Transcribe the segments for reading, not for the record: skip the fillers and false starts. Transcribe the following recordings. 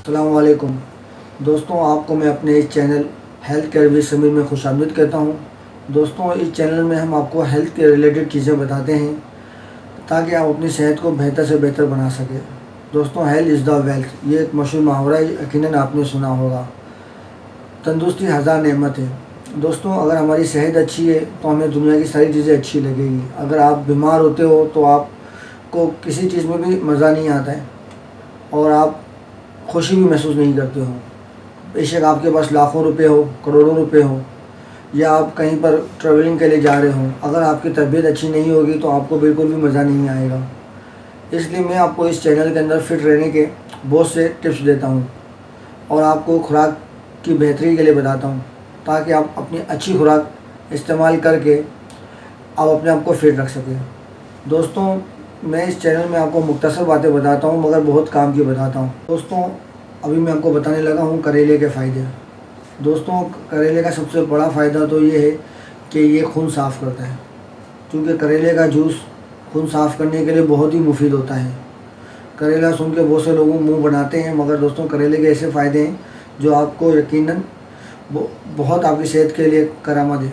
अस्सलाम वालेकुम दोस्तों, आपको मैं अपने इस channel health care with Sameer में खुशामदीद कहता हूँ। दोस्तों, इस चैनल में हम आपको हेल्थ के रिलेटेड चीज़ें बताते हैं ताकि आप अपनी सेहत को बेहतर से बेहतर बना सकें। दोस्तों, हेल्थ इज़ द वेल्थ, ये एक मशहूर मुहावरा है, यकीनन आपने सुना होगा। तंदुरुस्ती हज़ार नेमत है। दोस्तों, अगर हमारी सेहत अच्छी है तो हमें दुनिया की सारी चीज़ें अच्छी लगेगी। अगर आप बीमार होते हो तो आपको किसी चीज़ में भी मज़ा नहीं आता है और आप खुशी भी महसूस नहीं करते हो। बेशक आपके पास लाखों रुपए हो, करोड़ों रुपए हो, या आप कहीं पर ट्रैवलिंग के लिए जा रहे हो, अगर आपकी तबीयत अच्छी नहीं होगी तो आपको बिल्कुल भी मज़ा नहीं आएगा। इसलिए मैं आपको इस चैनल के अंदर फिट रहने के बहुत से टिप्स देता हूँ और आपको खुराक की बेहतरी के लिए बताता हूँ ताकि आप अपनी अच्छी खुराक इस्तेमाल करके आप अपने आप को फिट रख सकें। दोस्तों, मैं इस चैनल में आपको मुख्तसर बातें बताता हूँ मगर बहुत काम की बताता हूँ। दोस्तों, अभी मैं आपको बताने लगा हूँ करेले के फ़ायदे। दोस्तों, करेले का सबसे बड़ा फ़ायदा तो ये है कि ये खून साफ़ करता है, क्योंकि करेले का जूस खून साफ़ करने के लिए बहुत ही मुफीद होता है। करेला सुन के बहुत से लोग मुँह बनाते हैं, मगर दोस्तों करेले के ऐसे फ़ायदे हैं जो आपको यकीनन बहुत आपकी सेहत के लिए करामद है।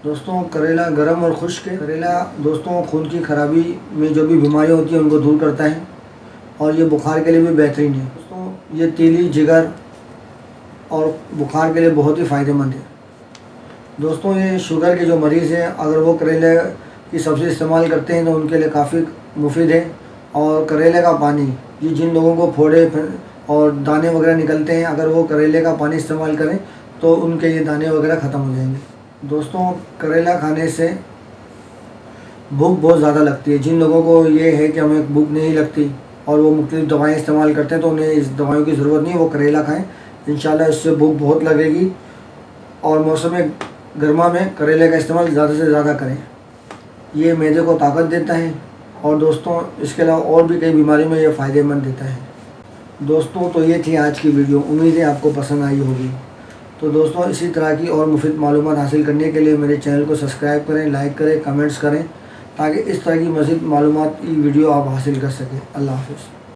दोस्तों, करेला गर्म और खुश्क है। करेला दोस्तों खून की खराबी में जो भी बीमारियाँ होती हैं उनको दूर करता है और ये बुखार के लिए भी बेहतरीन है। दोस्तों, ये तीली, जिगर और बुखार के लिए बहुत ही फ़ायदेमंद है। दोस्तों, ये शुगर के जो मरीज़ हैं अगर वो करेले की सब्ज़ी इस्तेमाल करते हैं तो उनके लिए काफ़ी मुफीद है। और करेले का पानी, ये जिन लोगों को फोड़े और दाने वगैरह निकलते हैं, अगर वो करेले का पानी इस्तेमाल करें तो उनके ये दाने वगैरह ख़त्म हो जाएंगे। दोस्तों, करेला खाने से भूख बहुत ज़्यादा लगती है। जिन लोगों को ये है कि हमें भूख नहीं लगती और वो मुख्तलिफ़ दवाएँ इस्तेमाल करते हैं तो उन्हें इस दवाइयों की ज़रूरत नहीं है, वो करेला खाएं, इंशाल्लाह इससे भूख बहुत लगेगी। और मौसम गर्मा में करेले का इस्तेमाल ज़्यादा से ज़्यादा करें, ये मैदे को ताकत देता है और दोस्तों इसके अलावा और भी कई बीमारी में ये फ़ायदेमंद देता है। दोस्तों, तो ये थी आज की वीडियो, उम्मीद है आपको पसंद आई होगी। तो दोस्तों, इसी तरह की और मुफीद मालूमात हासिल करने के लिए मेरे चैनल को सब्सक्राइब करें, लाइक करें, कमेंट्स करें ताकि इस तरह की मज़ीद मालूमात की वीडियो आप हासिल कर सकें। अल्लाह हाफ़िज़।